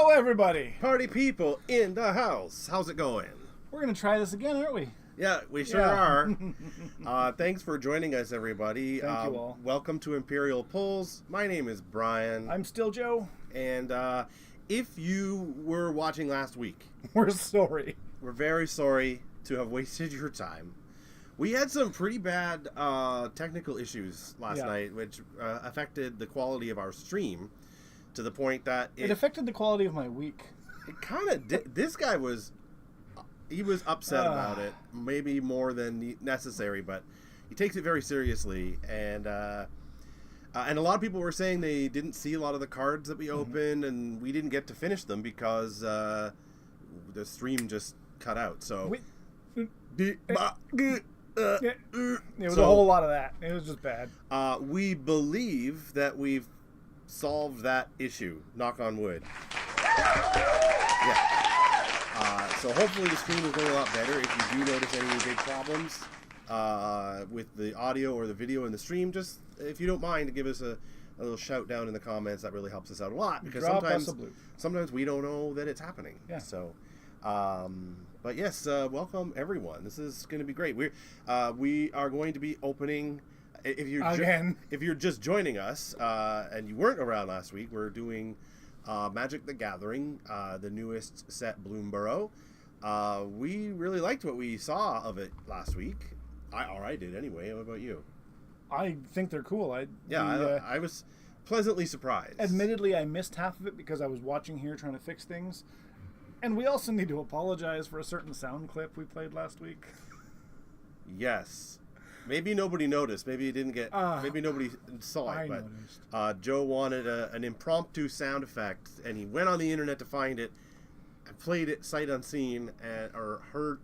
Hello, everybody. Party people in the house. How's it going? We're going to try this again, aren't we? Yeah, we sure are. Thanks for joining us, everybody. Thank you all. Welcome to Imperial Pulls. My name is Brian. I'm still Joe. And if you were watching last week, we're sorry. We're very sorry to have wasted your time. We had some pretty bad technical issues last night, which affected the quality of our stream to the point that it affected the quality of my week. It kind of did. This guy was... He was upset about it, maybe more than necessary, but he takes it very seriously. And a lot of people were saying they didn't see a lot of the cards that we opened, and we didn't get to finish them because the stream just cut out. So it was a whole lot of that. It was just bad. We believe that we've solved that issue. Knock on wood. Yeah. So hopefully the stream is going a lot better. If you do notice any big problems with the audio or the video in the stream, just, if you don't mind, give us a little shout down in the comments. That really helps us out a lot, because sometimes we don't know that it's happening. Yeah. So, but yes, welcome everyone. This is going to be great. We are going to be opening. If you're just joining us and you weren't around last week, we're doing Magic the Gathering, the newest set, Bloomburrow. We really liked what we saw of it last week. I did anyway. What about you? I think they're cool. I was pleasantly surprised. Admittedly, I missed half of it because I was watching here trying to fix things. And we also need to apologize for a certain sound clip we played last week. Yes. Maybe nobody noticed. Maybe it didn't get. Maybe nobody saw it. But Joe wanted an impromptu sound effect, and he went on the internet to find it, and played it sight unseen, or heard.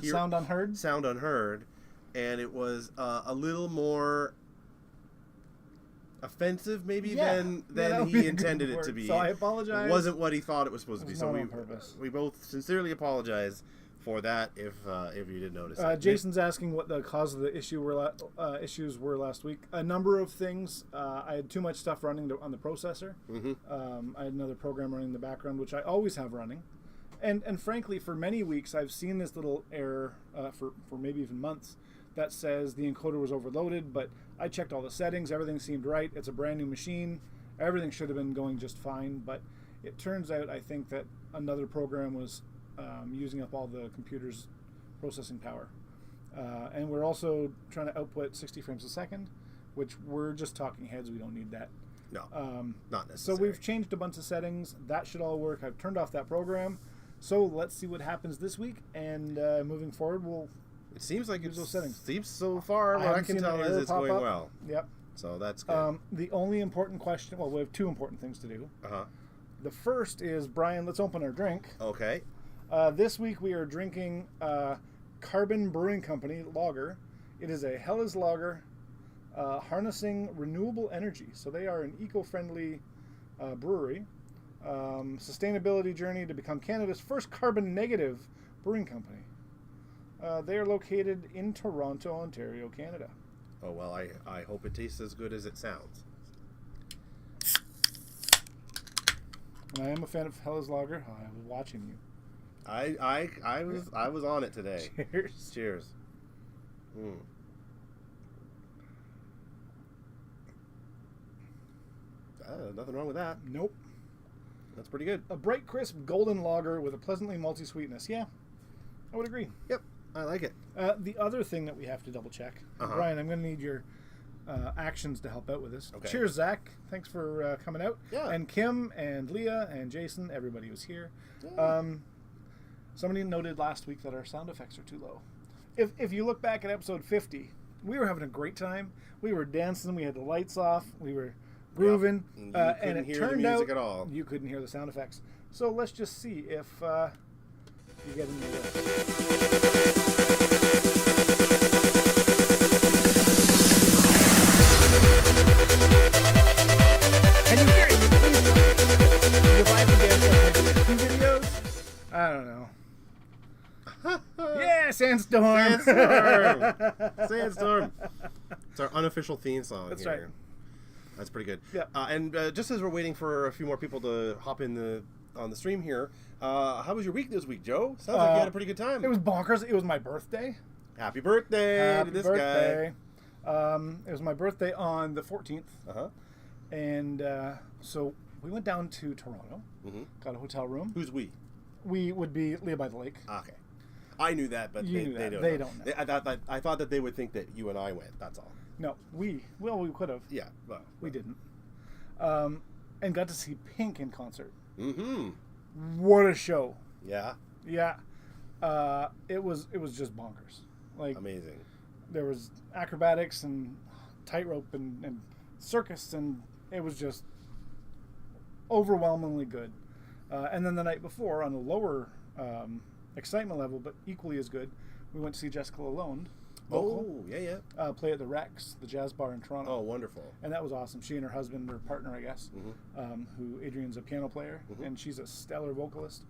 Sound unheard. Sound unheard, and it was a little more offensive, maybe than he intended it to be. So I apologize. It wasn't what he thought it was supposed to be. Not So on purpose. We both sincerely apologize for that, if you didn't notice it. Jason's asking what the cause of the issues were last week. A number of things. I had too much stuff running on the processor. Mm-hmm. I had another program running in the background, which I always have running. And frankly, for many weeks, I've seen this little error for maybe even months that says the encoder was overloaded, but I checked all the settings. Everything seemed right. It's a brand new machine. Everything should have been going just fine, but it turns out I think that another program was using up all the computer's processing power. And we're also trying to output 60 frames a second, which we're just talking heads. We don't need that. No, not necessary. So we've changed a bunch of settings. That should all work. I've turned off that program. So let's see what happens this week. And moving forward, it seems like use those settings. Seems so far, what I can tell is it's going well. Yep. So that's good. The only important question, well, we have two important things to do. Uh-huh. The first is, Brian, let's open our drink. Okay. This week we are drinking Carbon Brewing Company lager. It is a Helles lager harnessing renewable energy. So they are an eco-friendly brewery. Sustainability journey to become Canada's first carbon negative brewing company. They are located in Toronto, Ontario, Canada. Oh, well, I hope it tastes as good as it sounds. And I am a fan of Helles lager. I was watching you. I was on it today. Cheers. Cheers. Nothing wrong with that. Nope. That's pretty good. A bright, crisp, golden lager with a pleasantly malty sweetness. Yeah, I would agree. Yep, I like it. The other thing that we have to double check, Brian, I'm going to need your actions to help out with this. Okay. Cheers, Zach. Thanks for coming out. Yeah. And Kim and Leah and Jason, everybody was here. Yeah. Somebody noted last week that our sound effects are too low. If you look back at episode 50, we were having a great time. We were dancing. We had the lights off. We were grooving. Yep. And it turned out you couldn't hear the sound effects. So let's just see if you get in the list. Can you hear it? Videos? I don't know. Yeah, Sandstorm. Sandstorm. Sandstorm. It's our unofficial theme song. That's here. That's pretty good. Yeah. And just as we're waiting for a few more people to hop in on the stream here, how was your week this week, Joe? Sounds like you had a pretty good time. It was bonkers. It was my birthday. Happy birthday to this guy. It was my birthday on the 14th. Uh-huh. And so we went down to Toronto, got a hotel room. Who's we? We would be Leah by the Lake. Okay. I knew that, but they don't know. I thought that they would think that you and I went, that's all. No, we could have. Yeah, well. We didn't. And got to see Pink in concert. Mm-hmm. What a show. Yeah? Yeah. It was just bonkers. Like, amazing. There was acrobatics and tightrope and circus, and it was just overwhelmingly good. And then the night before, on a lower excitement level, but equally as good, we went to see Jessica Lalonde. Oh, yeah. Play at the Rex, the jazz bar in Toronto. Oh, wonderful. And that was awesome. She and her husband, her partner, I guess, who Adrian's a piano player, and she's a stellar vocalist.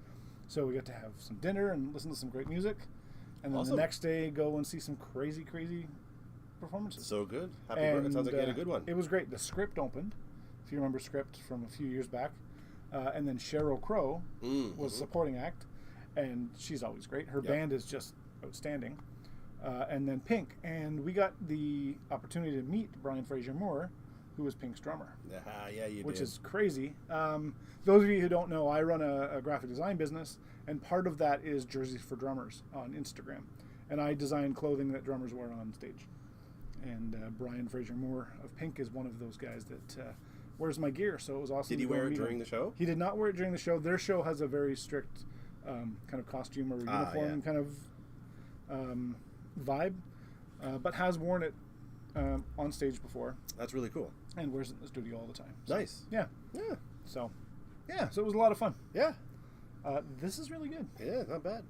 So we got to have some dinner and listen to some great music. And then the next day, go and see some crazy, crazy performances. So good. Happy birthday. It sounds like you had a good one. It was great. The Script opened, if you remember Script from a few years back. And then Sheryl Crow was supporting act, and she's always great. Her band is just outstanding. And then Pink, and we got the opportunity to meet Brian Fraser Moore, who was Pink's drummer. Yeah, you did. Which is crazy. Those of you who don't know, I run a graphic design business, and part of that is Jerseys for Drummers on Instagram. And I design clothing that drummers wear on stage. And Brian Fraser Moore of Pink is one of those guys that wears my gear, so it was awesome. Did he wear it during the show? He did not wear it during the show. Their show has a very strict kind of costume or uniform kind of vibe, but has worn it on stage before. That's really cool. And wears it in the studio all the time. So, nice. Yeah. So it was a lot of fun. Yeah. This is really good. Yeah, not bad.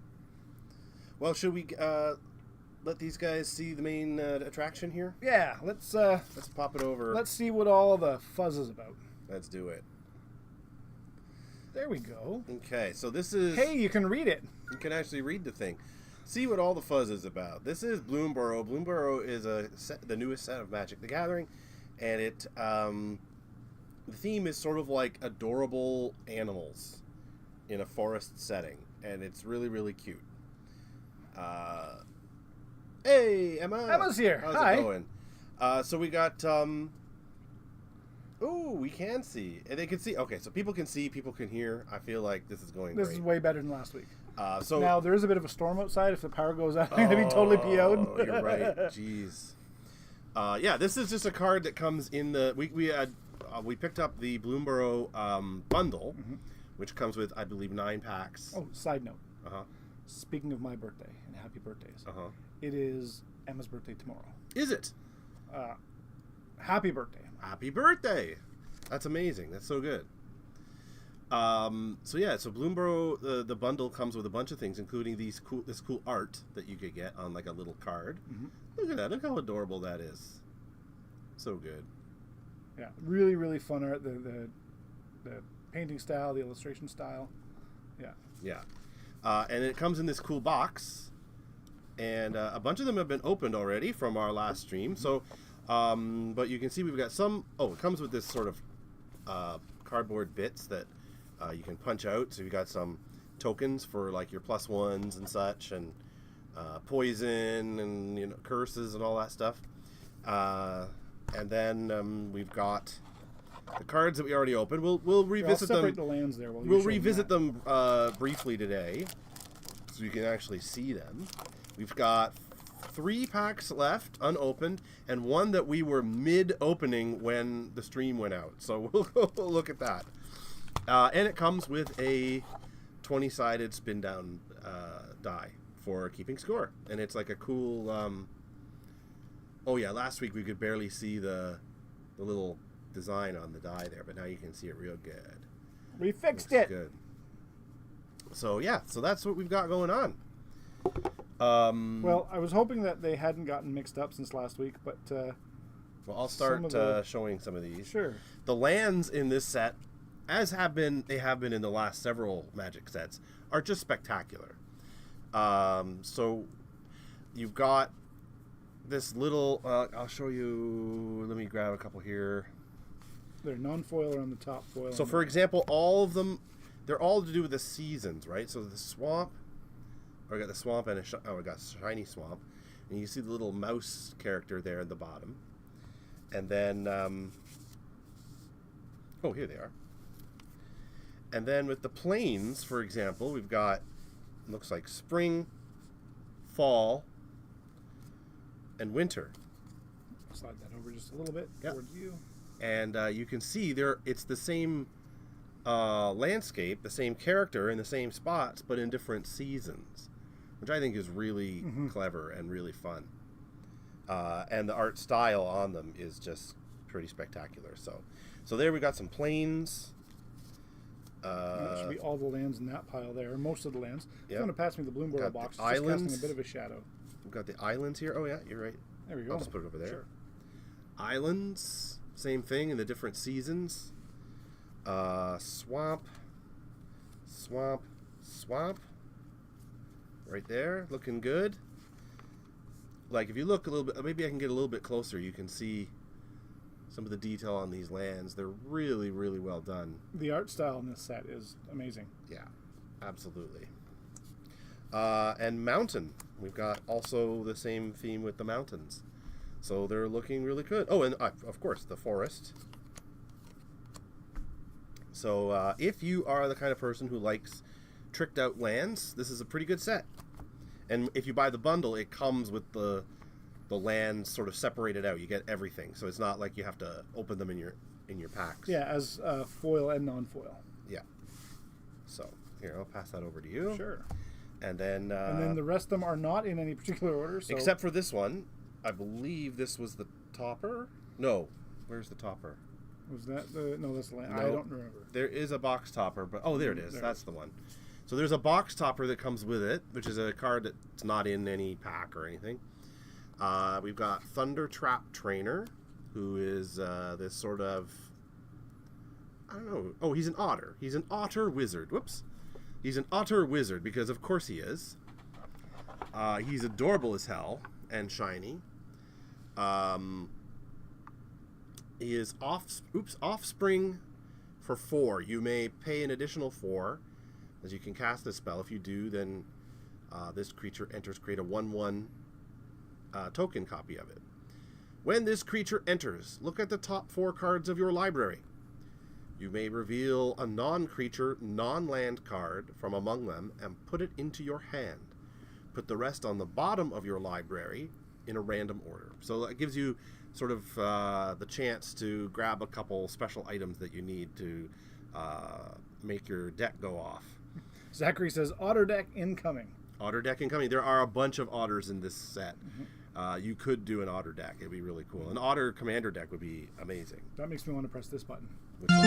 Well, should we let these guys see the main attraction here? Yeah, let's pop it over. Let's see what all the fuzz is about. Let's do it. There we go. Okay, so this is... Hey, you can read it. You can actually read the thing. See what all the fuzz is about. This is Bloomburrow. Bloomburrow is the newest set of Magic the Gathering, and it the theme is sort of like adorable animals in a forest setting, and it's really, really cute. Hey, Emma. Emma's here. How's Hi. it going? So we got... Oh, we can see. And they can see. Okay, so people can see, people can hear. I feel like this is going great. This is way better than last week. So now, there is a bit of a storm outside. If the power goes out, I'm going to be totally PO'd. Oh, you're right. Jeez. Yeah, this is just a card that comes in the... We picked up the Bloomburrow bundle, which comes with, I believe, 9 packs. Oh, side note. Uh-huh. Speaking of my birthday and happy birthdays, it is Emma's birthday tomorrow. Is it? Happy birthday. Happy birthday. That's amazing. That's so good. So Bloomburrow, the bundle comes with a bunch of things, including this cool art that you could get on like a little card. Look at that. Look how adorable that is. So good. Yeah, really, really fun art. The painting style, the illustration style. Yeah. Yeah. And it comes in this cool box. And a bunch of them have been opened already from our last stream. So, but you can see we've got some... Oh, it comes with this sort of cardboard bits that you can punch out. So you've got some tokens for like your +1s and such, and poison and curses and all that stuff. And then we've got the cards that we already opened. We'll revisit them. Separate the lands there. We'll revisit them briefly today, so you can actually see them. We've got 3 packs left unopened, and 1 that we were mid-opening when the stream went out. So we'll go look at that. And it comes with a 20-sided spin-down die for keeping score, and it's like a cool. Oh yeah, last week we could barely see the little design on the die there, but now you can see it real good. We fixed it. Good. So yeah, so that's what we've got going on. Well, I was hoping that they hadn't gotten mixed up since last week, but well, I'll start showing some of these. Sure. The lands in this set, they have been in the last several Magic sets, are just spectacular. So you've got this little. I'll show you. Let me grab a couple here. They're non-foil are on the top, foil. So, for example, all of them, they're all to do with the seasons, right? So the swamp, I got the swamp and I got shiny swamp, and you see the little mouse character there at the bottom, and then oh, here they are. And then with the plains, for example, we've got looks like spring, fall, and winter. Slide that over just a little bit towards you. And you can see there it's the same landscape, the same character in the same spots, but in different seasons, which I think is really clever and really fun. And the art style on them is just pretty spectacular. So there we got some plains. That should be all the lands in that pile there, most of the lands. If you want to pass me the Bloomburrow box, it's islands. just casting a bit of a shadow. We've got the islands here. Oh yeah, you're right. There we go. I'll just put it over there. Sure. Islands, same thing in the different seasons. Swamp. Right there, looking good. Like if you look a little bit, maybe I can get a little bit closer. You can see some of the detail on these lands. They're really, really well done. The art style in this set is amazing. Yeah, absolutely. And mountain. We've got also the same theme with the mountains. So they're looking really good. Oh, and of course, the forest. So if you are the kind of person who likes tricked out lands, this is a pretty good set. And if you buy the bundle, it comes with the lands sort of separated out. You get everything. So it's not like you have to open them in your packs. Yeah, as foil and non-foil. Yeah. So here, I'll pass that over to you. Sure. And then the rest of them are not in any particular order. So. Except for this one. I believe this was the topper. No. Where's the topper? Was that the... No, that's the land. No, I don't remember. There is a box topper, but... Oh, there it is. That's the one. So there's a box topper that comes with it, which is a card that's not in any pack or anything. We've got Thunder Trap Trainer, who is this sort of... I don't know. Oh, he's an otter. He's an otter wizard. Whoops. He's an otter wizard, because of course he is. He's adorable as hell and shiny. He is offspring for 4. You may pay an additional 4 as you can cast this spell. If you do, then this creature enters, create a 1/1 token copy of it. When this creature enters, look at the top 4 cards of your library. You may reveal a non-creature, non-land card from among them and put it into your hand. Put the rest on the bottom of your library in a random order. So that gives you sort of the chance to grab a couple special items that you need to make your deck go off. Zachary says, otter deck incoming. Otter deck incoming. There are a bunch of otters in this set. You could do an otter deck. It'd be really cool. An otter commander deck would be amazing. That makes me want to press this button. Which one?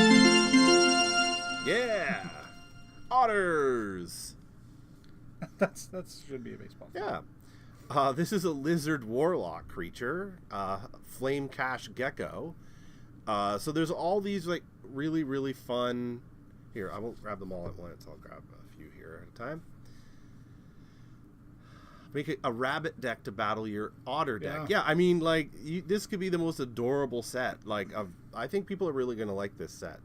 Yeah! Otters! that should be a baseball. Yeah. This is a lizard warlock creature, flame cash gecko. So there's all these like really, really fun. Here, I won't grab them all at once. I'll grab a few here at a time. Make it a rabbit deck to battle your otter deck. Yeah, I mean, like this could be the most adorable set. Like, I think people are really gonna like this set.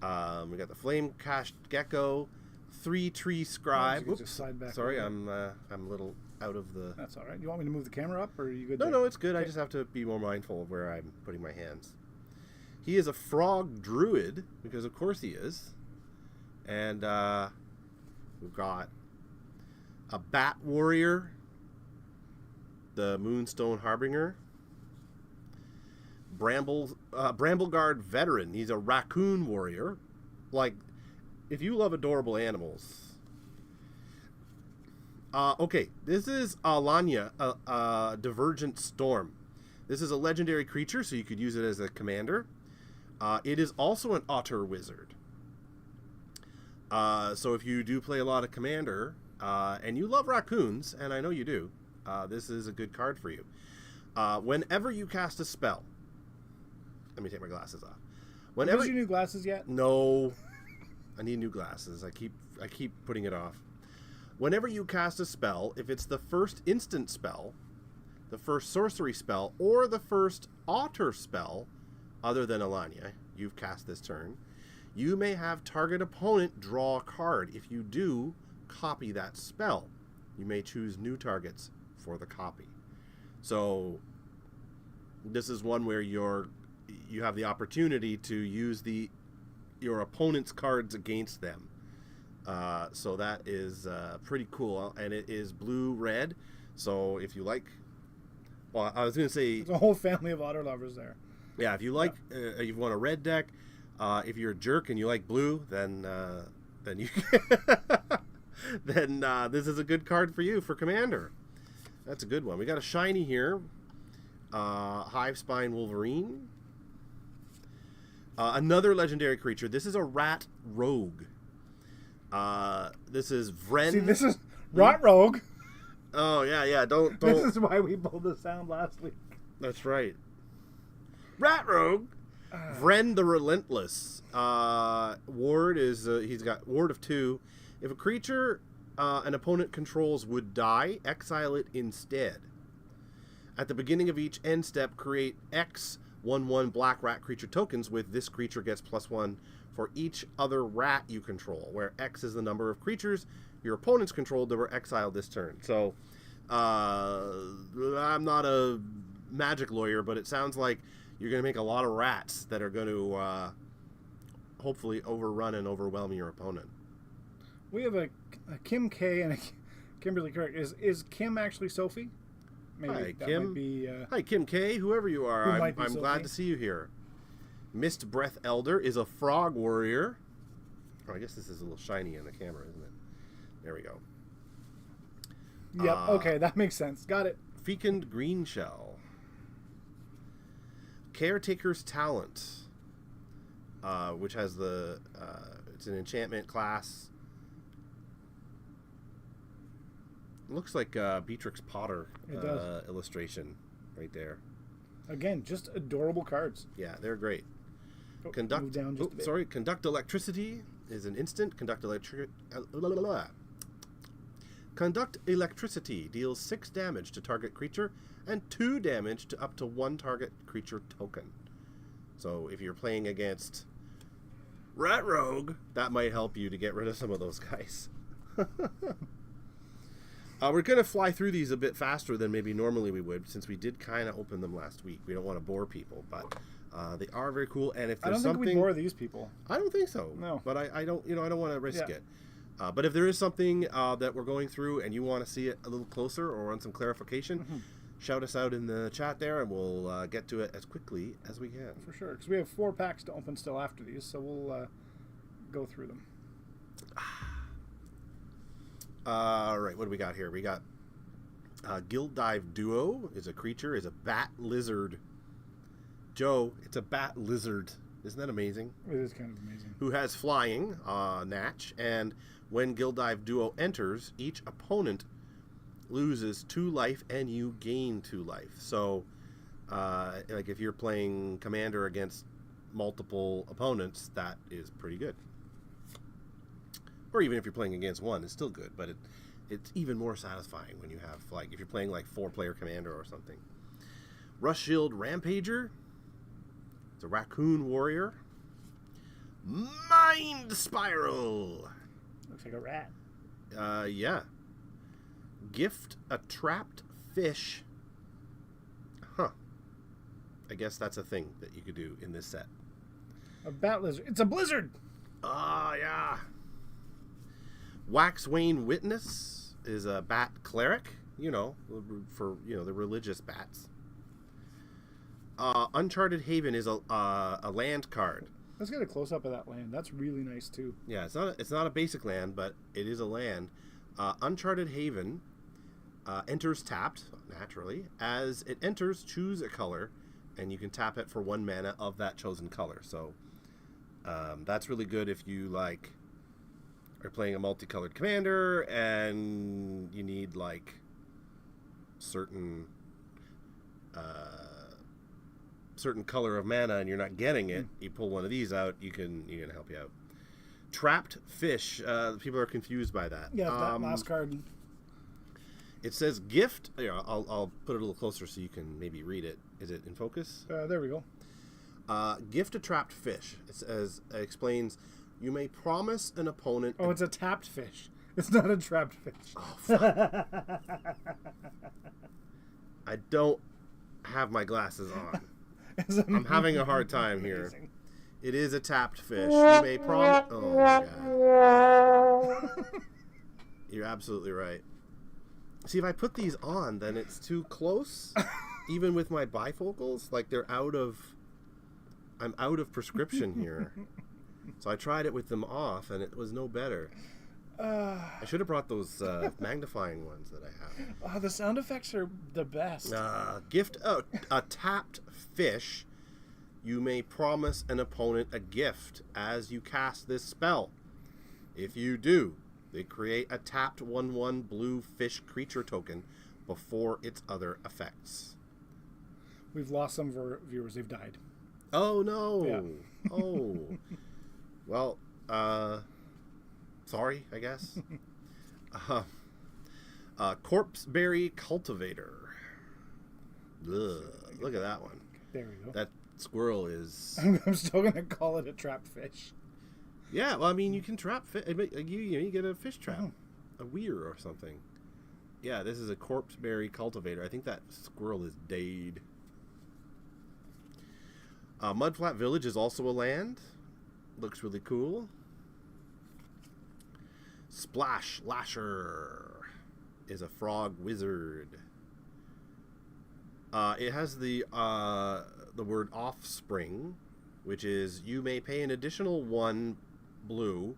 We got the flame cash gecko, 3-tree scribe. Oops, sorry, I'm a little out of the... That's all right. You want me to move the camera up, or are you good? No, it's good. Okay. I just have to be more mindful of where I'm putting my hands. He is a frog druid, because of course he is. And we've got a bat warrior, the Moonstone Harbinger. Brambleguard veteran. He's a raccoon warrior. Like, if you love adorable animals... okay, this is Alanya, Divergent Storm. This is a legendary creature, so you could use it as a commander. It is also an otter wizard. So if you do play a lot of commander, and you love raccoons, and I know you do, this is a good card for you. Whenever you cast a spell... Let me take my glasses off. Whenever you new glasses yet? No. I need new glasses. I keep putting it off. Whenever you cast a spell, if it's the first instant spell, the first sorcery spell, or the first otter spell, other than Alanya you've cast this turn, you may have target opponent draw a card. If you do, copy that spell. You may choose new targets for the copy. So this is one where you have the opportunity to use your opponent's cards against them. So that is pretty cool, and it is blue-red. So if you like, well, I was going to say, there's a whole family of otter lovers there. Yeah, if you like, you want a red deck. If you're a jerk and you like blue, then you then this is a good card for you for Commander. That's a good one. We got a shiny here, Hive Spine Wolverine. Another legendary creature. This is a rat rogue. This is Vren. See, this is rat rogue. Oh yeah. Don't. This is why we pulled the sound last week. That's right. Rat rogue. Vren the Relentless. Ward is he's got ward of 2. If a creature an opponent controls would die, exile it instead. At the beginning of each end step, create X 1/1 black rat creature tokens with this creature gets +1 for each other rat you control, where X is the number of creatures your opponents controlled that were exiled this turn. So I'm not a magic lawyer, but it sounds like you're going to make a lot of rats that are going to hopefully overrun and overwhelm your opponent. We have a Kim K and a Kimberly Kirk. Is Kim actually Sophie? Maybe Hi, that Kim. Might be, Hi, Kim K. Whoever you are, I'm Sophie. glad to see you here. Mist Breath Elder is a frog warrior. Oh, I guess this is a little shiny in the camera, isn't it? There we go. Yep. Okay, that makes sense. Got it. Fecund Green Shell. Caretaker's Talent, which has it's an enchantment class. Looks like Beatrix Potter illustration right there. Again, just adorable cards. Yeah, they're great. Oh, Conduct. move down just a bit. Sorry. Conduct Electricity is an instant. Conduct Electricity deals 6 damage to target creature and 2 damage to up to 1 target creature token. So if you're playing against Rat Rogue, that might help you to get rid of some of those guys. We're going to fly through these a bit faster than maybe normally we would, since we did kind of open them last week. We don't want to bore people, but they are very cool. And if there's something, think we'd bore these people. I don't think so. No, but I don't want to risk it. But if there is something that we're going through and you want to see it a little closer or want some clarification, shout us out in the chat there, and we'll get to it as quickly as we can. For sure, because we have 4 packs to open still after these, so we'll go through them. All right, what do we got here? We got Guild Dive Duo is a creature, is a bat lizard. Joe, it's a bat lizard. Isn't that amazing? It is kind of amazing. Who has flying, Natch, and when Guild Dive Duo enters, each opponent loses 2 life and you gain 2 life. So, like if you're playing Commander against multiple opponents, that is pretty good. Or even if you're playing against one, it's still good, but it's even more satisfying when you have, like, if you're playing like 4-player Commander or something. Rush Shield Rampager. It's a raccoon warrior. Mind Spiral. Looks like a rat. Yeah. Gift a trapped fish. Huh. I guess that's a thing that you could do in this set. A bat lizard. It's a blizzard. Yeah. Waxwane Witness is a bat cleric, for the religious bats. Uncharted Haven is a land card. Let's get a close up of that land. That's really nice too. Yeah, it's not a basic land, but it is a land. Uncharted Haven enters tapped naturally. As it enters, choose a color, and you can tap it for 1 mana of that chosen color. So that's really good if you are playing a multicolored commander and you need certain color of mana and you're not getting it. You pull one of these out, you can help you out. Trapped Fish. People are confused by that. Yeah, that last card. It says gift. I'll put it a little closer so you can maybe read it. Is it in focus? There we go. Gift a trapped fish. It explains, you may promise an opponent... Oh, it's a tapped fish. It's not a trapped fish. Oh, fuck. I don't have my glasses on. I'm having a hard time here. It is a tapped fish. You may promise... Oh, my God. You're absolutely right. See, if I put these on, then it's too close. Even with my bifocals, like I'm out of prescription here. So I tried it with them off, and it was no better. I should have brought those magnifying ones that I have. Oh, the sound effects are the best. Gift a tapped fish. You may promise an opponent a gift as you cast this spell. If you do, they create a tapped 1/1 blue fish creature token before its other effects. We've lost some of our viewers. They've died. Oh, no. Yeah. Oh. Well, sorry, I guess. Corpseberry Cultivator. Ugh, look at that one. There we go. That squirrel is... I'm still going to call it a trapped fish. Yeah, well, I mean, you can trap fish. You get a fish trap. A weir or something. Yeah, this is a Corpseberry Cultivator. I think that squirrel is dead. Mudflat Village is also a land. Looks really cool. Splash Lasher is a frog wizard. It has the word offspring, which is you may pay an additional 1 blue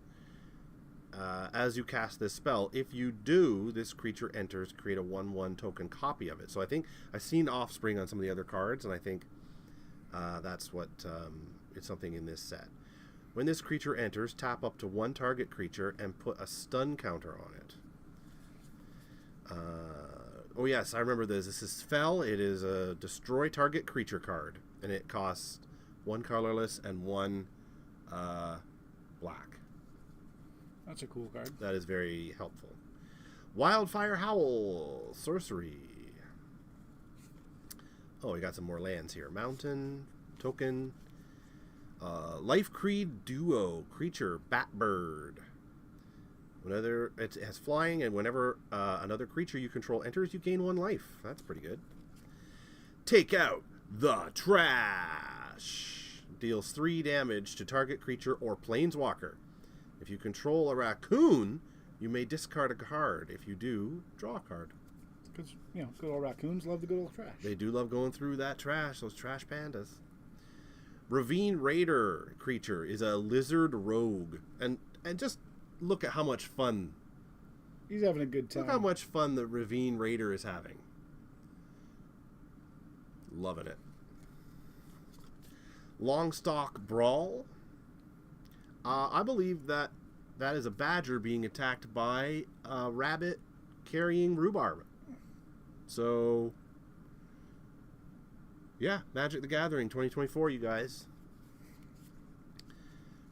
as you cast this spell. If you do, this creature enters, create a 1/1 token copy of it. So I think I've seen offspring on some of the other cards, and I think that's what it's something in this set. When this creature enters, tap up to 1 target creature and put a stun counter on it. Oh yes, I remember this. This is Fell. It is a destroy target creature card, and it costs 1 colorless and 1 black. That's a cool card. That is very helpful. Wildfire Howl, sorcery. Oh, we got some more lands here. Mountain, token, Life Creed Duo, creature, Batbird. Whenever it has flying, and whenever another creature you control enters, you gain 1 life. That's pretty good. Take out the trash. Deals 3 damage to target creature or planeswalker. If you control a raccoon, you may discard a card. If you do, draw a card. Because, good old raccoons love the good old trash. They do love going through that trash, those trash pandas. Ravine Raider creature is a lizard rogue. And just look at how much fun. He's having a good time. Look how much fun the Ravine Raider is having. Loving it. Longstalk Brawl. I believe that is a badger being attacked by a rabbit carrying rhubarb. So, yeah, Magic the Gathering 2024, you guys.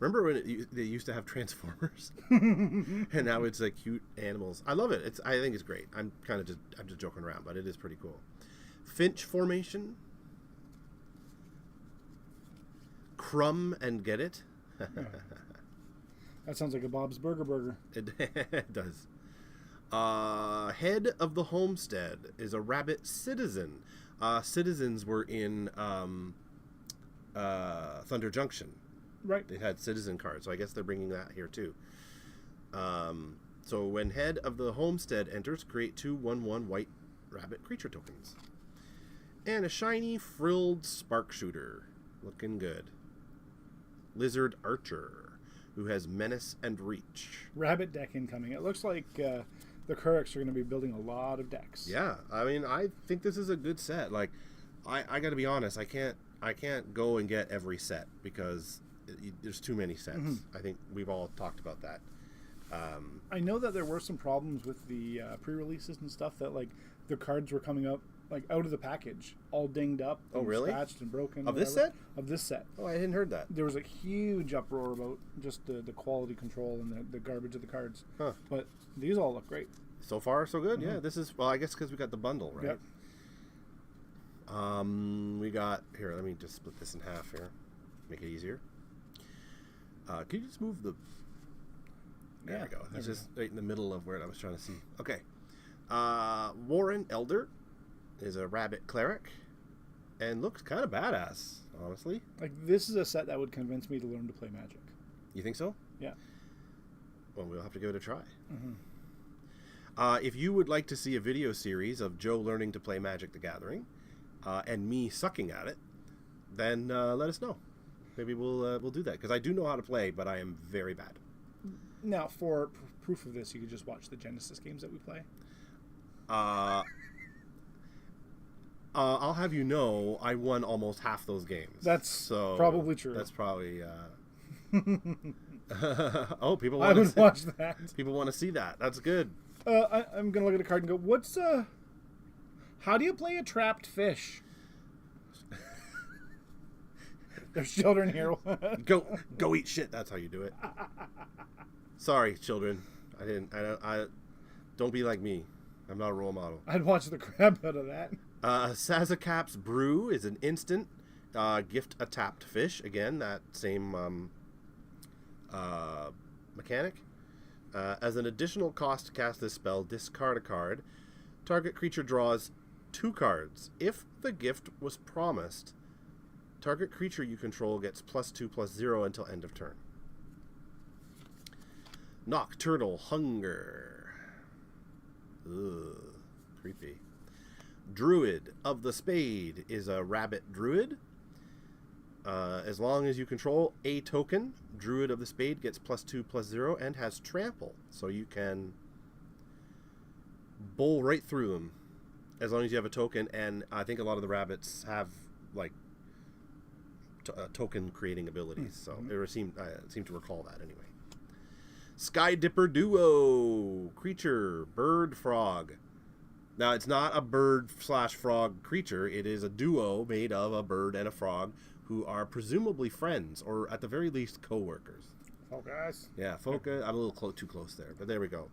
Remember when they used to have Transformers, and now it's like cute animals? I love it. I think it's great. I'm just joking around, but it is pretty cool. Finch Formation, Crumb and Get It. That sounds like a Bob's Burger. It does. Head of the Homestead is a rabbit citizen. Citizens were in Thunder Junction. Right. They had citizen cards, so I guess they're bringing that here too. So when Head of the Homestead enters, create 2 1/1 white rabbit creature tokens. And a shiny frilled spark shooter. Looking good. Lizard Archer, who has Menace and Reach. Rabbit deck incoming. It looks like the Kurricks are going to be building a lot of decks. Yeah, I mean, I think this is a good set. Like, I got to be honest, I can't go and get every set because there's too many sets. Mm-hmm. I think we've all talked about that. I know that there were some problems with the pre-releases and stuff, that like the cards were coming up like out of the package, all dinged up, and really scratched and broken. Of this set? Of this set. Oh, I hadn't heard that. There was a huge uproar about just the quality control and the garbage of the cards. Huh. But these all look great. So far, so good. Mm-hmm. Yeah, this is, well, I guess because we got the bundle, right? Yep. We got, here, let me just split this in half here. make it easier. Can you just move the... There we go. It's just right in the middle of where I was trying to see. Okay. Warren Elder is a rabbit cleric and looks kind of badass, honestly. Like, this is a set that would convince me to learn to play Magic. You think so? Yeah. Well, we'll have to give it a try. If you would like to see a video series of Joe learning to play Magic the Gathering and me sucking at it, then let us know. Maybe we'll do that, because I do know how to play, but I am very bad. Now, for proof of this, you could just watch the Genesis games that we play. I'll have you know, I won almost half those games. That's probably true. That's probably... oh, people I would watch that. People want to see that. That's good. I'm going to look at a card and go, how do you play a trapped fish? There's children here. Go eat shit. That's how you do it. Sorry, children. I don't be like me. I'm not a role model. I'd watch the crap out of that. Sazakap's Brew is an instant gift a tapped fish. Again, that same mechanic. As an additional cost to cast this spell, discard a card. Target creature draws 2 cards. If the gift was promised, target creature you control gets +2/+0 until end of turn. Nocturnal Hunger. Ugh, creepy. Druid of the Spade is a rabbit druid. As long as you control a token, Druid of the Spade gets +2/+0 and has trample. So you can bowl right through them as long as you have a token. And I think a lot of the rabbits have, like, token creating abilities. So I seem to recall that anyway. Sky Dipper Duo. Creature. Bird Frog. Now, it's not a bird/frog creature. It is a duo made of a bird and a frog who are presumably friends, or at the very least, co-workers. Focus. Yeah, focus. I'm a little too close there, but there we go.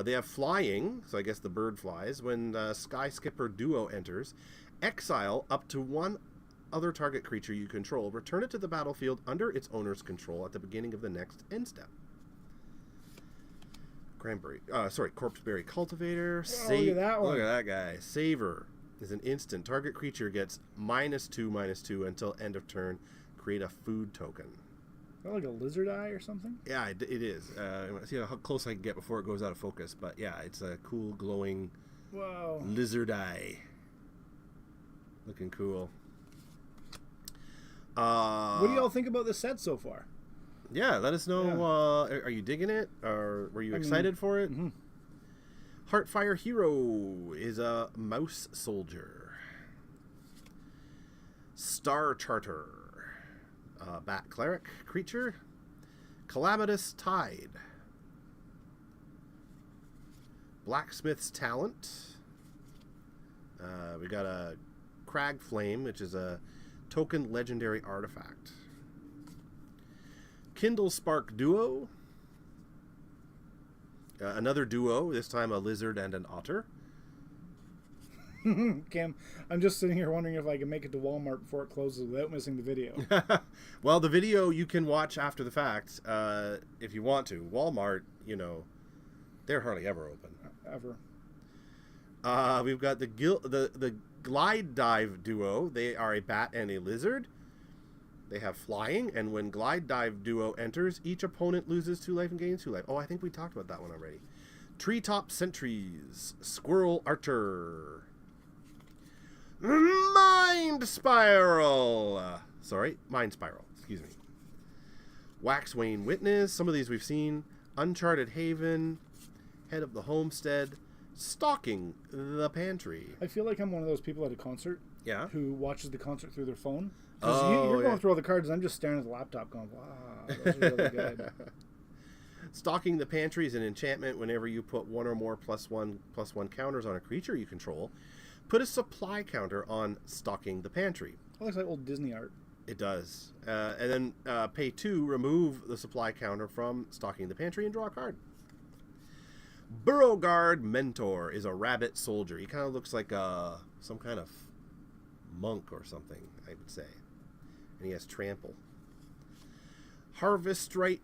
They have flying, so I guess the bird flies. When Sky Skipper Duo enters, exile up to 1 other target creature you control. Return it to the battlefield under its owner's control at the beginning of the next end step. Corpseberry Cultivator. Look at that one. Look at that guy. Savor is an instant. Target creature gets -2/-2 until end of turn. Create a food token. Is that like a lizard eye or something? Yeah, it is. See how close I can get before it goes out of focus. But yeah, it's a cool glowing lizard eye. Looking cool. What do y'all think about the set so far? Yeah, let us know. Yeah. Are you digging it? Or were you excited for it? Mm-hmm. Heartfire Hero is a mouse soldier. Star Charter. Bat Cleric creature. Calamitous Tide. Blacksmith's Talent. We got a Crag Flame, which is a token legendary artifact. Kindle Spark Duo. Another duo, this time a lizard and an otter. Cam, I'm just sitting here wondering if I can make it to Walmart before it closes without missing the video. Well, the video you can watch after the fact if you want to. Walmart, they're hardly ever open. Ever. We've got the Glide Dive Duo. They are a bat and a lizard. They have flying, and when Glide Dive Duo enters, each opponent loses 2 life and gains 2 life. Oh, I think we talked about that one already. Treetop Sentries. Squirrel Archer. Mind Spiral. Excuse me. Waxwane Witness. Some of these we've seen. Uncharted Haven. Head of the Homestead. Stalking the Pantry. I feel like I'm one of those people at a concert. Yeah. Who watches the concert through their phone. You're going through all the cards, and I'm just staring at the laptop going, wow, those are really good. Stalking the Pantry is an enchantment. Whenever you put 1 or more +1/+1 counters on a creature you control, put a supply counter on Stalking the Pantry. That looks like old Disney art. It does. And then pay 2, remove the supply counter from Stalking the Pantry, and draw a card. Beauregard Mentor is a rabbit soldier. He kind of looks like some kind of monk or something, I would say. And he has trample. Harvest Right.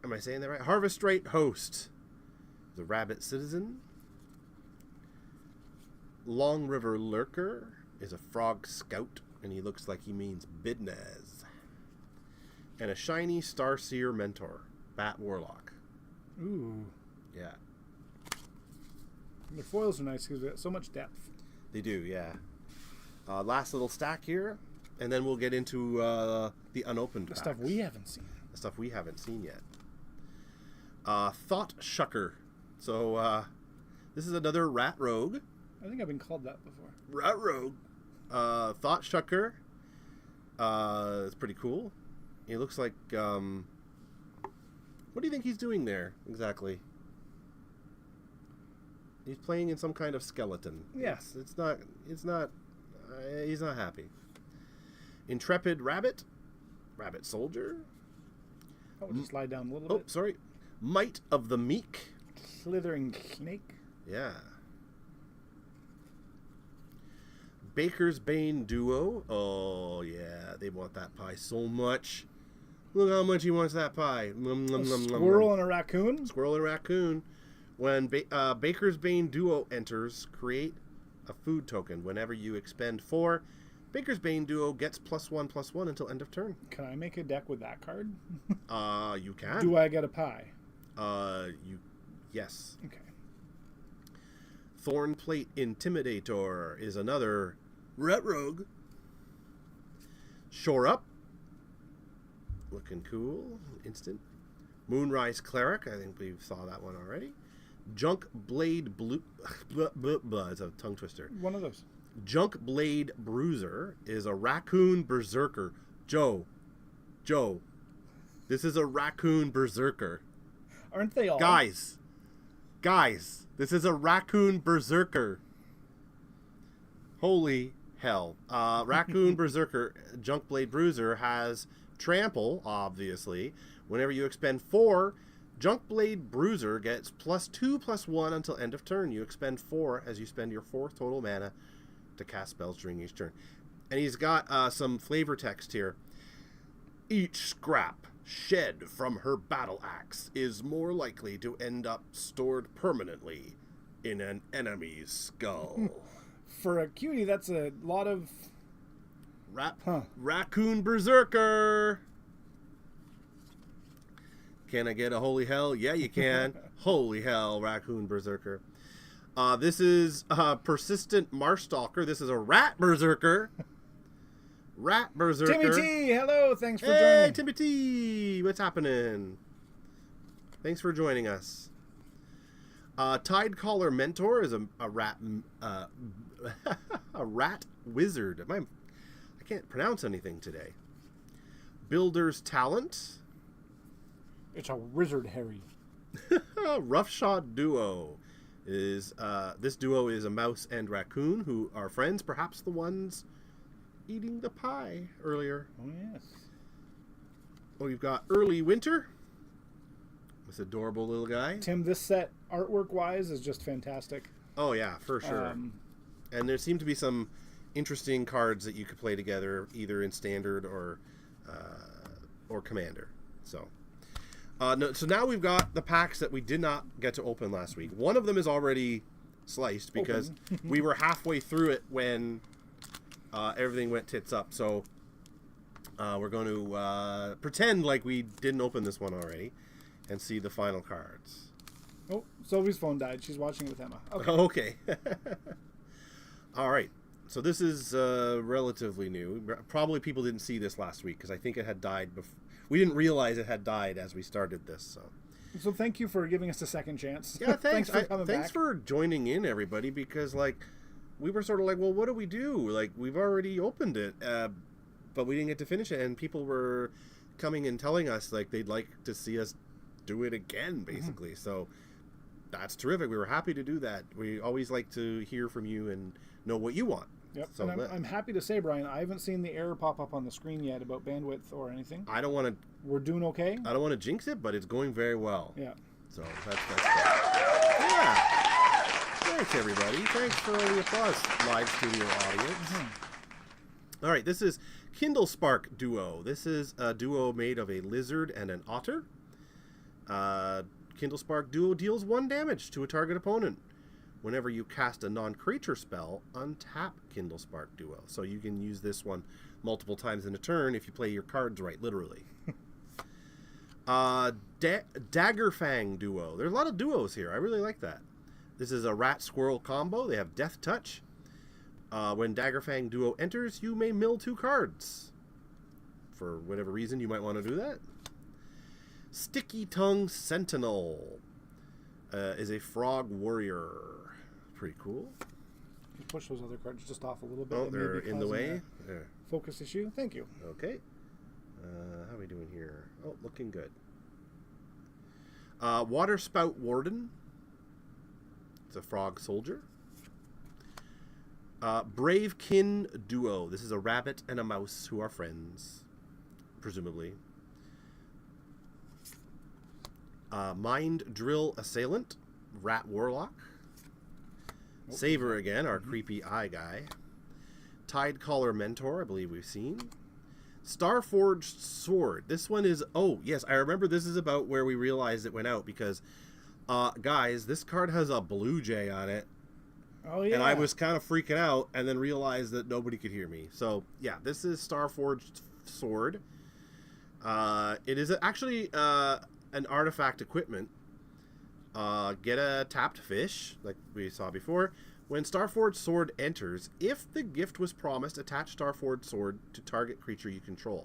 Am I saying that right? Harvest Right Host. The Rabbit Citizen. Long River Lurker is a Frog Scout, and he looks like he means business. And a shiny Starseer Mentor, Bat Warlock. Ooh. Yeah. The foils are nice because they got so much depth. They do, yeah. Last little stack here, and then we'll get into the unopened packs. Stuff we haven't seen. The stuff we haven't seen yet. Thought Shucker. So, this is another Rat Rogue. I think I've been called that before. Rat Rogue. Thought Shucker. It's pretty cool. He looks like, what do you think he's doing there, exactly? He's playing in some kind of skeleton. Yes. He's not happy. Intrepid Rabbit. Rabbit Soldier. Oh, just lie down a little bit. Oh, sorry. Might of the Meek. Slithering Snake. Yeah. Baker's Bane Duo. Oh, yeah. They want that pie so much. Look how much he wants that pie. Squirrel and a raccoon? Squirrel and a raccoon. When Baker's Bane Duo enters, create a food token. Whenever you expend 4, Baker's Bane Duo gets +1/+1 until end of turn. Can I make a deck with that card? You can. Do I get a pie? Yes. Okay. Thornplate Intimidator is another Rat Rogue. Shore Up. Looking cool. Instant. Moonrise Cleric. I think we saw that one already. Junk Blade Blue. It's a tongue twister. One of those. Junk Blade Bruiser is a Raccoon Berserker. Joe. This is a Raccoon Berserker. Aren't they all? Guys, this is a Raccoon Berserker. Holy hell. Raccoon Berserker, Junk Blade Bruiser, has Trample, obviously. Whenever you expend 4, Junk Blade Bruiser gets +2/+1 until end of turn. You expend 4 as you spend your 4th total mana to cast spells during each turn. And he's got some flavor text here. Each scrap shed from her battle axe is more likely to end up stored permanently in an enemy's skull. For a cutie, that's a lot of... Raccoon Berserker! Can I get a holy hell? Yeah, you can. Holy hell, Raccoon Berserker. This is Persistent Marstalker. This is a Rat Berserker. Rat Berserker. Timmy T, hello. Thanks for joining. joining. Timmy T, what's happening? Thanks for joining us. Tidecaller Mentor is a rat a rat wizard. I can't pronounce anything today. Builder's Talent. It's a wizard, Harry. Roughshod Duo is this duo is a mouse and raccoon who are friends, perhaps the ones eating the pie earlier. Oh yes. Oh, you've got Early Winter. This adorable little guy. Tim, this set artwork wise is just fantastic. Oh yeah, for sure. And there seem to be some interesting cards that you could play together, either in Standard or Commander. So. So now we've got the packs that we did not get to open last week. One of them is already sliced because we were halfway through it when everything went tits up. So we're going to pretend like we didn't open this one already and see the final cards. Oh, Sylvie's phone died. She's watching with Emma. Okay. Okay. All right. So this is relatively new. Probably people didn't see this last week because I think it had died before. We didn't realize it had died as we started this. So thank you for giving us a second chance. Yeah, thanks. Thanks for joining in, everybody, because we were sort of like, well, what do we do? Like, we've already opened it, but we didn't get to finish it, and people were coming and telling us like they'd like to see us do it again, basically. Mm-hmm. So that's terrific. We were happy to do that. We always like to hear from you and know what you want. Yep. So and I'm happy to say, Brian, I haven't seen the error pop up on the screen yet about bandwidth or anything. I don't want to. We're doing okay. I don't want to jinx it, but it's going very well. Yeah. So that's good. Yeah. Thanks, everybody. Thanks for all the applause, live studio audience. All right, this is Kindlespark Duo. This is a duo made of a lizard and an otter. Kindlespark Duo deals 1 damage to a target opponent. Whenever you cast a non-creature spell, untap Kindlespark Duo. So you can use this one multiple times in a turn if you play your cards right, literally. Daggerfang Duo. There's a lot of duos here. I really like that. This is a rat-squirrel combo. They have Death Touch. When Daggerfang Duo enters, you may mill 2 cards. For whatever reason, you might want to do that. Sticky Tongue Sentinel is a frog warrior. Pretty cool. You push those other cards just off a little bit. Oh, they're in the way? Focus issue. Thank you. Okay. How are we doing here? Oh, looking good. Waterspout Warden. It's a frog soldier. Bravekin Duo. This is a rabbit and a mouse who are friends, presumably. Mind Drill Assailant. Rat Warlock. Saver again, our creepy eye guy. Tidecaller Mentor, I believe we've seen. Starforged Sword. This one is... Oh, yes, I remember this is about where we realized it went out because, guys, this card has a blue jay on it. Oh, yeah. And I was kind of freaking out and then realized that nobody could hear me. So, yeah, this is Starforged Sword. It is actually an artifact equipment. Get a tapped fish, like we saw before. When Starforged Sword enters, if the gift was promised, attach Starforged Sword to target creature you control.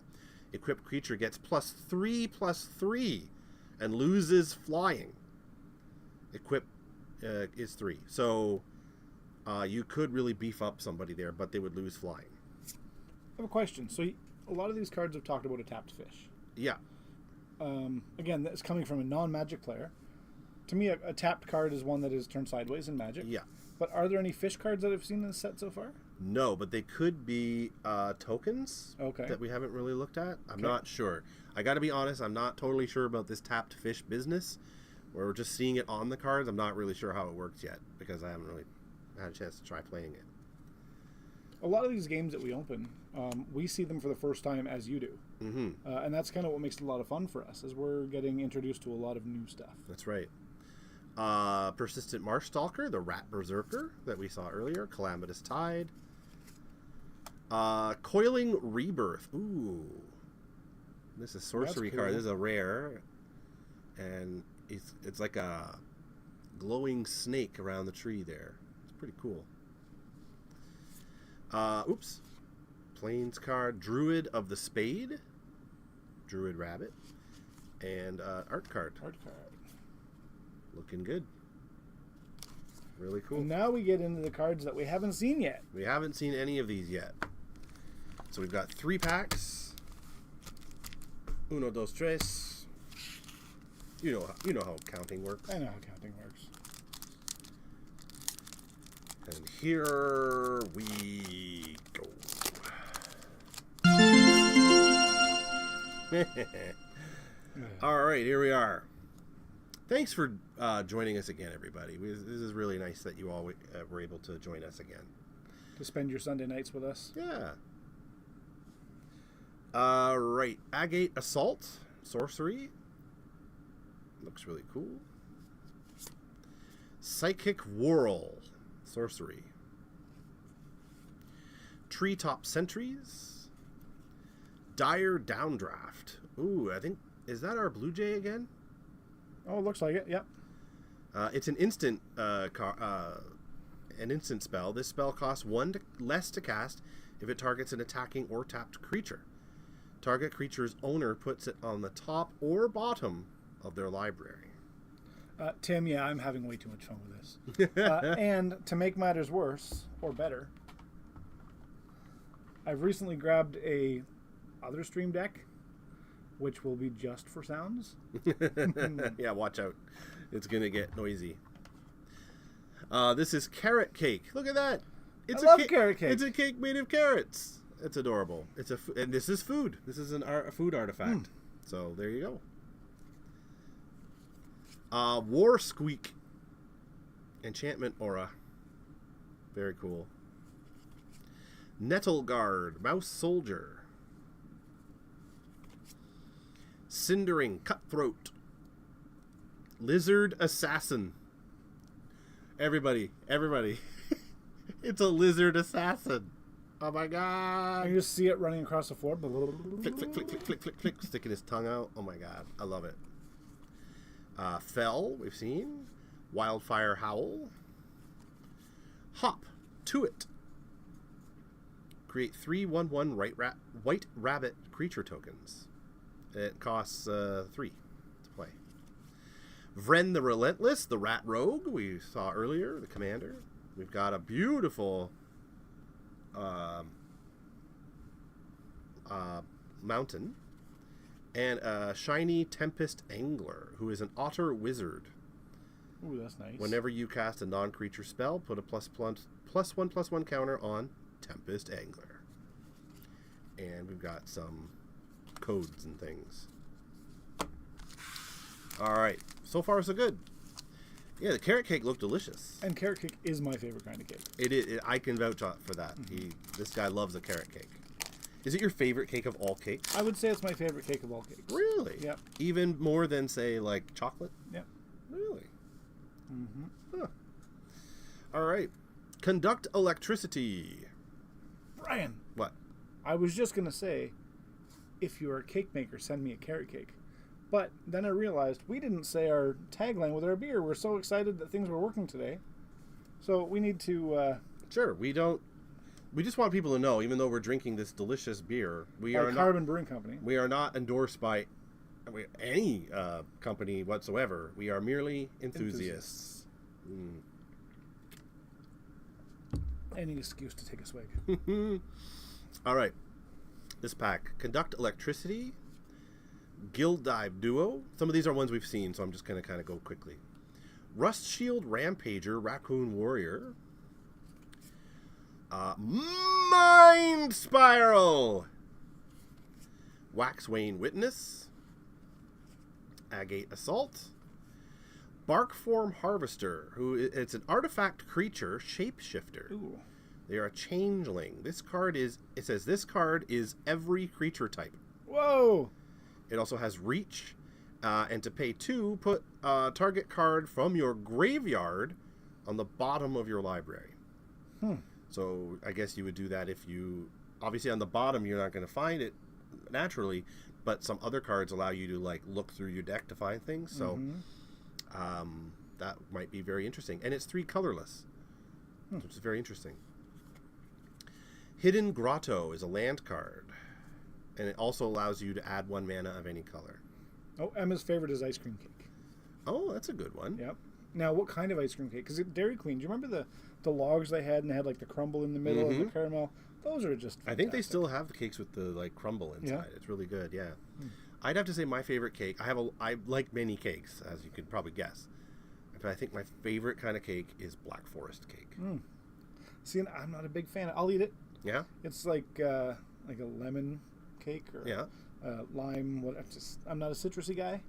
Equipped creature gets +3/+3 and loses flying. Equip is 3. So you could really beef up somebody there, but they would lose flying. I have a question. So a lot of these cards have talked about a tapped fish. Yeah. Again, that's coming from a non-Magic player. To me, a tapped card is one that is turned sideways in Magic. Yeah. But are there any fish cards that I've seen in the set so far? No, but they could be tokens that we haven't really looked at. I'm not sure. I got to be honest, I'm not totally sure about this tapped fish business. We're just seeing it on the cards. I'm not really sure how it works yet because I haven't really had a chance to try playing it. A lot of these games that we open, we see them for the first time as you do. Mm-hmm. And that's kind of what makes it a lot of fun for us, is we're getting introduced to a lot of new stuff. That's right. Persistent Marsh Stalker, the Rat Berserker that we saw earlier, Calamitous Tide. Coiling Rebirth. Ooh. This is a sorcery card. This is a rare. And it's like a glowing snake around the tree there. It's pretty cool. Oops. Plains card. Druid of the Spade. Druid Rabbit. And art card. Art card. Looking good. Really cool. And now we get into the cards that we haven't seen yet. We haven't seen any of these yet. So we've got 3 packs. Uno, dos, tres. You know how counting works. I know how counting works. And here we go. All right, here we are. Thanks for joining us again, everybody. This is really nice that you all were able to join us again. To spend your Sunday nights with us. Yeah. Right. Agate Assault. Sorcery. Looks really cool. Psychic Whirl. Sorcery. Treetop Sentries. Dire Downdraft. Ooh, I think... Is that our Blue Jay again? Oh, it looks like it. Yep. It's an instant spell. This spell costs 1 less to cast if it targets an attacking or tapped creature. Target creature's owner puts it on the top or bottom of their library. Tim, yeah, I'm having way too much fun with this. And to make matters worse, or better, I've recently grabbed a other stream deck, which will be just for sounds. Yeah, watch out. It's going to get noisy. This is Carrot Cake. Look at that. I love carrot cake. It's a cake made of carrots. It's adorable. And this is food. This is a food artifact. So there you go. War Squeak. Enchantment Aura. Very cool. Nettleguard, Mouse Soldier. Cindering Cutthroat. Lizard Assassin. Everybody. It's a lizard assassin. Oh my god. You just see it running across the floor. Flick, flick, flick, flick, flick, flick, flick, sticking his tongue out. Oh my god. I love it. Fell, we've seen. Wildfire Howl. Hop to it. Create 3/1/1 white rabbit creature tokens. It costs 3 to play. Vren the Relentless, the Rat Rogue, we saw earlier, the commander. We've got a beautiful mountain. And a shiny Tempest Angler, who is an otter wizard. Ooh, that's nice. Whenever you cast a non-creature spell, put a +1/+1 counter on Tempest Angler. And we've got some codes and things. All right. So far, so good. Yeah, the carrot cake looked delicious. And carrot cake is my favorite kind of cake. It is. I can vouch for that. This guy loves a carrot cake. Is it your favorite cake of all cakes? I would say it's my favorite cake of all cakes. Really? Yep. Even more than, say, like chocolate? Yep. Really? Huh. All right. Conduct electricity. Brian. What? I was just going to say, if you're a cake maker, send me a carrot cake. But then I realized we didn't say our tagline with our beer. We're so excited that things were working today. So we need to... Sure, we don't... We just want people to know, even though we're drinking this delicious beer, we are Carbon Brewing Company. We are not endorsed by any company whatsoever. We are merely enthusiasts. Any excuse to take a swig. All right. This pack. Conduct Electricity. Guild Dive Duo. Some of these are ones we've seen, so I'm just going to kind of go quickly. Rust Shield Rampager Raccoon Warrior. Mind Spiral. Waxwane Witness. Agate Assault. Barkform Harvester, who it's an artifact creature shapeshifter. Ooh. They are a changeling. This card is, it says this card is every creature type. Whoa! It also has reach, and to pay 2, put a target card from your graveyard on the bottom of your library. So I guess you would do that if you, obviously on the bottom you're not going to find it naturally, but some other cards allow you to like look through your deck to find things. So that might be very interesting. And it's 3 colorless, which is very interesting. Hidden Grotto is a land card, and it also allows you to add 1 mana of any color. Oh, Emma's favorite is ice cream cake. Oh, that's a good one. Yep. Now, what kind of ice cream cake? Because Dairy Queen, do you remember the logs they had, and they had like the crumble in the middle and the caramel? Those are just fantastic. I think they still have the cakes with the like crumble inside. Yeah. It's really good. Yeah. I'd have to say my favorite cake. I like many cakes, as you could probably guess, but I think my favorite kind of cake is Black Forest cake. See, I'm not a big fan. I'll eat it. Yeah. It's like a lemon cake or lime. I'm not a citrusy guy.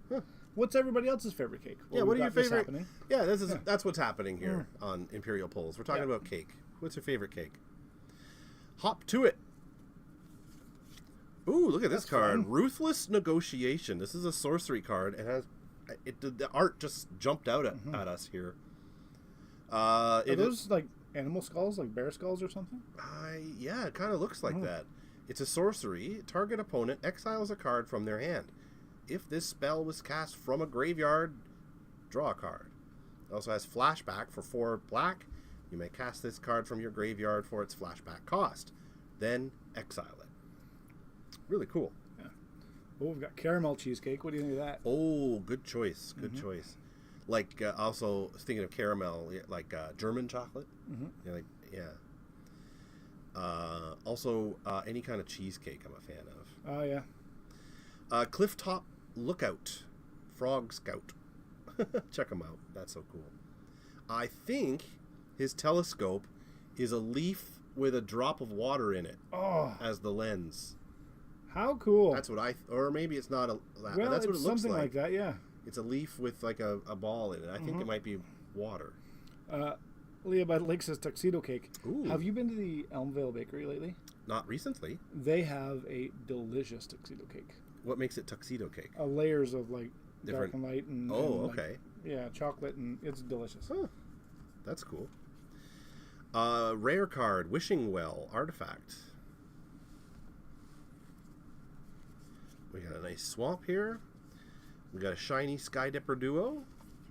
What's everybody else's favorite cake? Well, what are your favorite? Yeah, that's what's happening here on Imperial Polls. We're talking about cake. What's your favorite cake? Hop to it. Ooh, look at this card. Fun. Ruthless Negotiation. This is a sorcery card. It has the art just jumped out at us here. Are those like animal skulls, like bear skulls or something? Yeah, it kind of looks like that. It's a sorcery. Target opponent exiles a card from their hand. If this spell was cast from a graveyard, draw a card. It also has flashback for 4 black. You may cast this card from your graveyard for its flashback cost. Then exile it. Really cool. Yeah. Oh, we've got caramel cheesecake. What do you think of that? Oh, good choice. Good choice. Like, also, thinking of caramel, like German chocolate. Also, any kind of cheesecake I'm a fan of. Oh, yeah. Clifftop Lookout. Frog Scout. Check him out. That's so cool. I think his telescope is a leaf with a drop of water in it as the lens. How cool. That's what or maybe it's not that's what it looks like. Something like that, yeah. It's a leaf with like a ball in it. I think it might be water. Leah by the Lake says tuxedo cake. Ooh. Have you been to the Elmvale Bakery lately? Not recently. They have a delicious tuxedo cake. What makes it tuxedo cake? Layers of like Different. dark and light and okay. Yeah, chocolate, and it's delicious. Huh. That's cool. Rare card, Wishing Well artifact. We got a nice swamp here. We got a shiny Sky Dipper duo,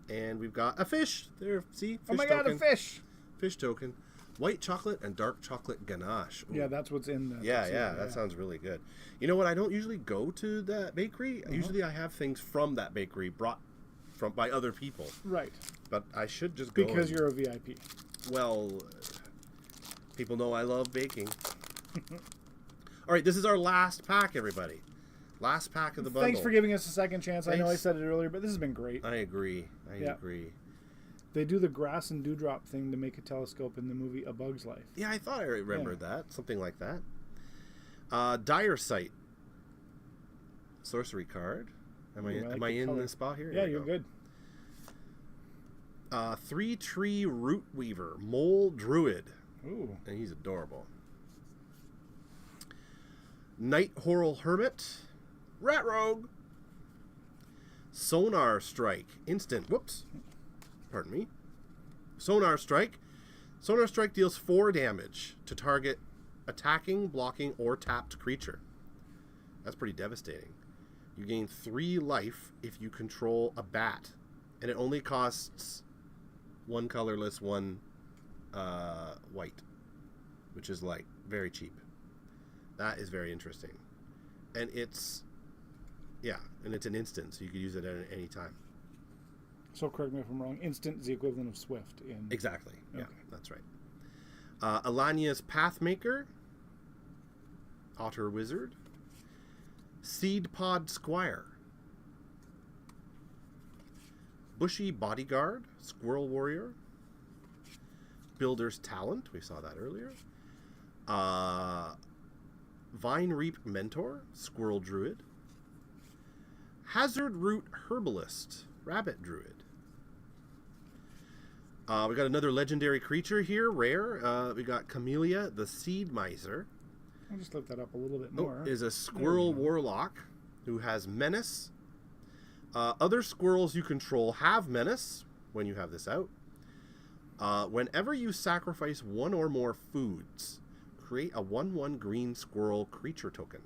and we've got a fish. There, see, fish oh my token. god, a fish! Fish token. White chocolate and dark chocolate ganache. Ooh. Yeah, that's what's in the Yeah, that sounds really good. You know what? I don't usually go to that bakery. Usually, I have things from that bakery brought from by other people. Right. But I should just go. Because you're a VIP. Well, people know I love baking. All right, this is our last pack, everybody. Last pack of the bundle. Thanks for giving us a second chance. Thanks. I know I said it earlier, but this has been great. I agree. I agree. They do the grass and dewdrop thing to make a telescope in the movie A Bug's Life. Yeah, I thought I remembered that. Something like that. Dire Sight. Sorcery card. Am I in the spot here? Yeah, you're good. 3-tree Root Weaver. Mole Druid. Ooh. And he's adorable. Night Horror Hermit. Rat Rogue. Sonar Strike. Instant. Whoops. Pardon me. Sonar Strike. Sonar Strike deals 4 damage to target attacking, blocking, or tapped creature. That's pretty devastating. You gain 3 life if you control a bat. And it only costs 1 colorless, 1 white. Which is like very cheap. That is very interesting. And it's an instant, so you could use it at any time. So correct me if I'm wrong. Instant is the equivalent of Swift in Exactly. Okay. Yeah, that's right. Alania's Pathmaker, Otter Wizard, Seed Pod Squire, Bushy Bodyguard, Squirrel Warrior, Builder's Talent, we saw that earlier, Vine Reap Mentor, Squirrel Druid, Hazard Root Herbalist, Rabbit Druid. We got another legendary creature here, rare. We got Camellia, the Seed Miser. I'll just look that up a little bit more. Is a squirrel warlock who has menace. Other squirrels you control have menace when you have this out. Whenever you sacrifice 1 or more foods, create a 1/1 green squirrel creature token.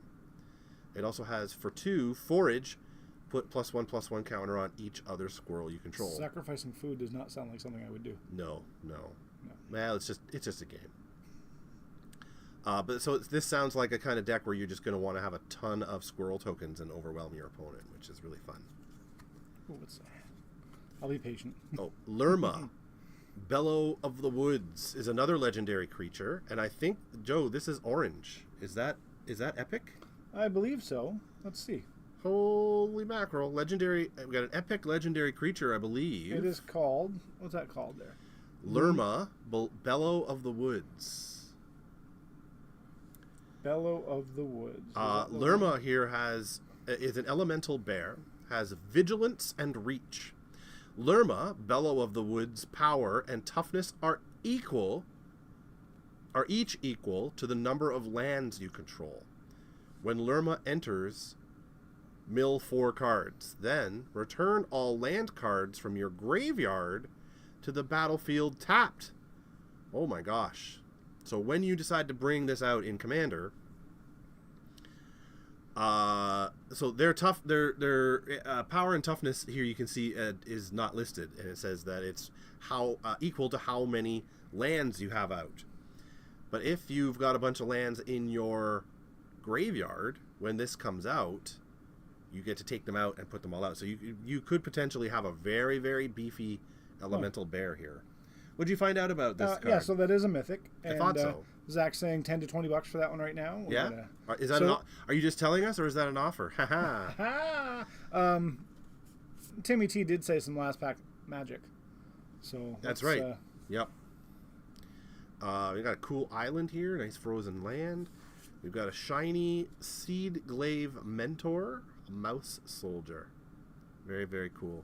It also has for 2 forage. Put +1/+1 counter on each other squirrel you control. Sacrificing food does not sound like something I would do. No. Well, it's just a game. But so this sounds like a kind of deck where you're just going to want to have a ton of squirrel tokens and overwhelm your opponent, which is really fun. Ooh, what's that? I'll be patient. Lerma, Bellow of the Woods, is another legendary creature, and I think, Joe, this is orange. Is that epic? I believe so. Let's see. Holy mackerel. Legendary. We've got an epic legendary creature, I believe. It is called... What's that called there? Lerma, Bellow of the Woods. Bellow of the Woods. Lerma here is an elemental bear, has vigilance and reach. Lerma, Bellow of the Woods, power and toughness are each equal to the number of lands you control. When Lerma enters... mill 4 cards. Then return all land cards from your graveyard to the battlefield tapped. Oh my gosh. So when you decide to bring this out in Commander, so their power and toughness here you can see is not listed, and it says that it's how equal to how many lands you have out. But if you've got a bunch of lands in your graveyard, when this comes out, you get to take them out and put them all out. So you could potentially have a very, very beefy elemental bear here. What did you find out about this card? Yeah, so that is a mythic. I thought so. Zach's saying $10 to $20 for that one right now. Yeah? Is that are you just telling us, or is that an offer? Timmy T did say some last pack magic. So that's right. Yep. We got a cool island here, nice frozen land. We've got a shiny Seed Glaive Mentor, a Mouse Soldier. Very, very cool.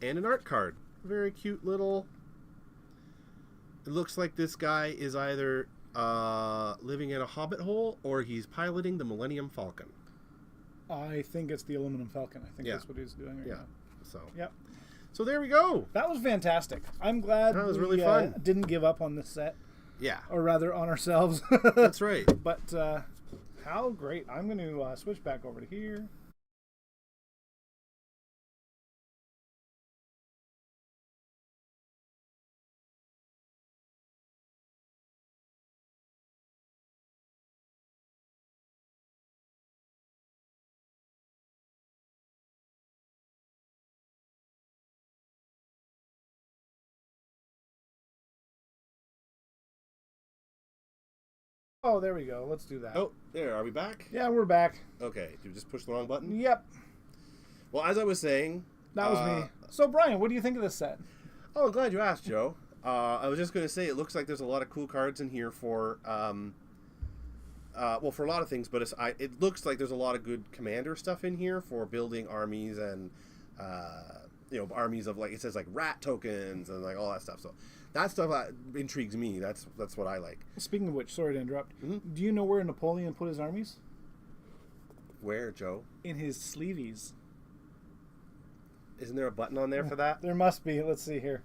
And an art card. Very cute little It looks like this guy is either living in a hobbit hole or he's piloting the Millennium Falcon. I think it's the Aluminum Falcon. I think that's what he's doing right now. So. Yep. So there we go. That was fantastic. I'm glad that was really fun. Didn't give up on this set. Yeah. Or rather, on ourselves. That's right. But how great. I'm going to switch back over to here. Oh, there we go. Let's do that. Oh, there. Are we back? Yeah, we're back. Okay. Did we just push the wrong button? Yep. Well, as I was saying... That was me. So, Brian, what do you think of this set? Oh, I'm glad you asked, Joe. I was just going to say, it looks like there's a lot of cool cards in here for... well, for a lot of things, but it looks like there's a lot of good commander stuff in here for building armies and... armies of, like, it says, like, rat tokens and, like, all that stuff. So... That stuff intrigues me. That's what I like. Speaking of which, sorry to interrupt. Do you know where Napoleon put his armies? Where, Joe? In his sleeveys. Isn't there a button on there for that? There must be. Let's see here.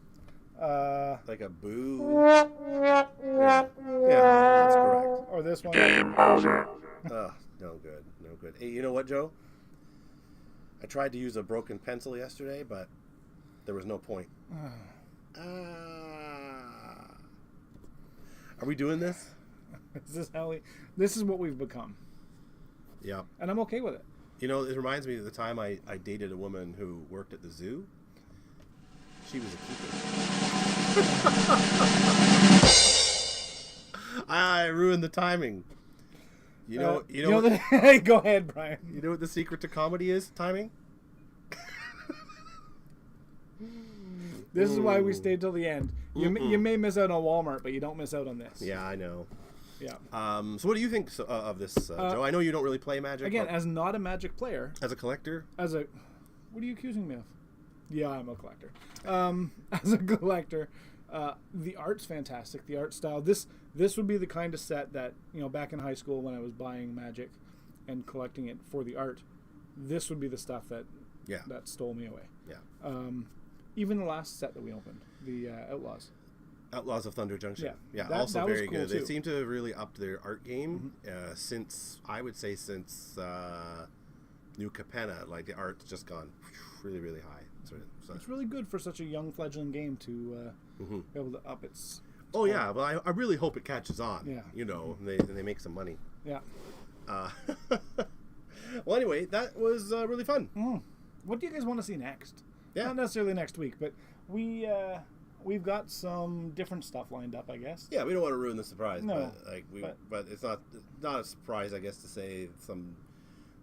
Like a boo? Yeah, that's correct. Or this one. Game over. Oh, no good. No good. Hey, you know what, Joe? I tried to use a broken pencil yesterday, but there was no point. Are we doing this? This is what we've become. Yeah. And I'm okay with it. You know, it reminds me of the time I dated a woman who worked at the zoo. She was a keeper. I ruined the timing. You know go ahead, Brian. You know what the secret to comedy is? Timing? This is why we stayed till the end. You may miss out on Walmart, but you don't miss out on this. Yeah, I know. Yeah. So what do you think of this, Joe? I know you don't really play Magic. Again, as not a Magic player. As a collector? What are you accusing me of? Yeah, I'm a collector. As a collector, the art's fantastic. The art style. This would be the kind of set that, back in high school when I was buying Magic and collecting it for the art, this would be the stuff that stole me away. Yeah. Even the last set that we opened, the Outlaws. Outlaws of Thunder Junction. Yeah, also very cool good. too. They seem to have really upped their art game since New Capenna. Like, the art's just gone really, really high. So it's really good for such a young fledgling game to be able to up its... Oh, yeah. Well, I really hope it catches on. Yeah. And they make some money. Yeah. Well, anyway, that was really fun. What do you guys want to see next? Yeah. Not necessarily next week, but we've got some different stuff lined up, I guess. Yeah, we don't want to ruin the surprise. No, but it's not a surprise, I guess, to say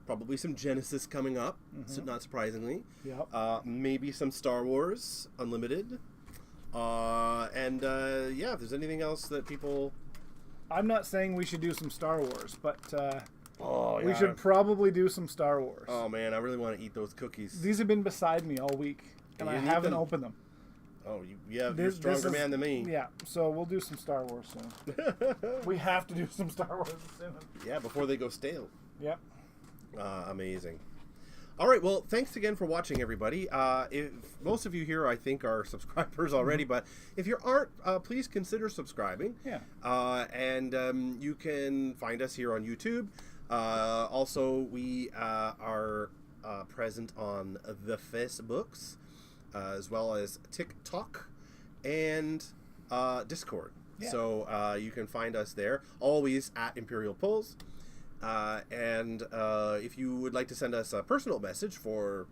probably some Genesis coming up. So not surprisingly. Yep. Maybe some Star Wars Unlimited. If there's anything else that people... I'm not saying we should do some Star Wars, but we should probably do some Star Wars. Oh, man, I really want to eat those cookies. These have been beside me all week, and I haven't opened them. Oh, you're a stronger man than me. Yeah, so we'll do some Star Wars soon. We have to do some Star Wars soon. Yeah, before they go stale. Yep. Amazing. All right, well, thanks again for watching, everybody. If most of you here, I think, are subscribers already, but if you aren't, please consider subscribing. Yeah. You can find us here on YouTube. Also, we are present on the Facebooks, as well as TikTok and Discord. Yeah. So you can find us there, always at Imperial Pulls. If you would like to send us a personal message for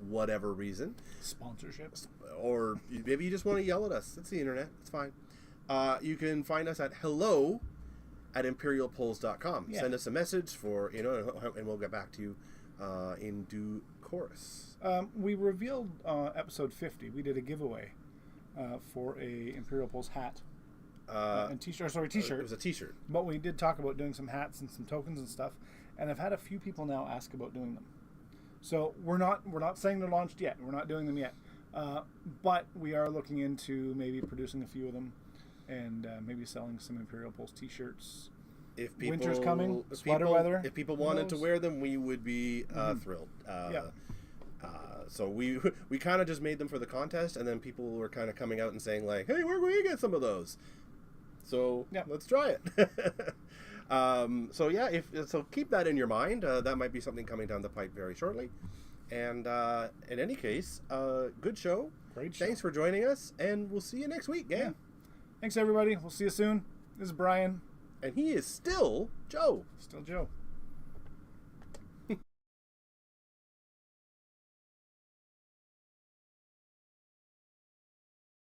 whatever reason, sponsorships, or maybe you just want to yell at us, it's the internet, it's fine. You can find us at hello@imperialpulls.com. Yeah. Send us a message and we'll get back to you in due course. We revealed episode 50. We did a giveaway for a Imperial Pulls hat. And t-shirt. It was a t-shirt. But we did talk about doing some hats and some tokens and stuff, and I've had a few people now ask about doing them. So we're not saying they're launched yet. We're not doing them yet, but we are looking into maybe producing a few of them and maybe selling some Imperial Pulse T-shirts. If people, winter's coming, sweater weather. If people wanted to wear them, we would be thrilled. So we kind of just made them for the contest, and then people were kind of coming out and saying like, "Hey, where can we get some of those?" So let's try it. So keep that in your mind. That might be something coming down the pipe very shortly. And in any case, good show. Great show. Thanks for joining us, and we'll see you next week, gang. Yeah. Thanks, everybody. We'll see you soon. This is Brian. And he is still Joe. Still Joe.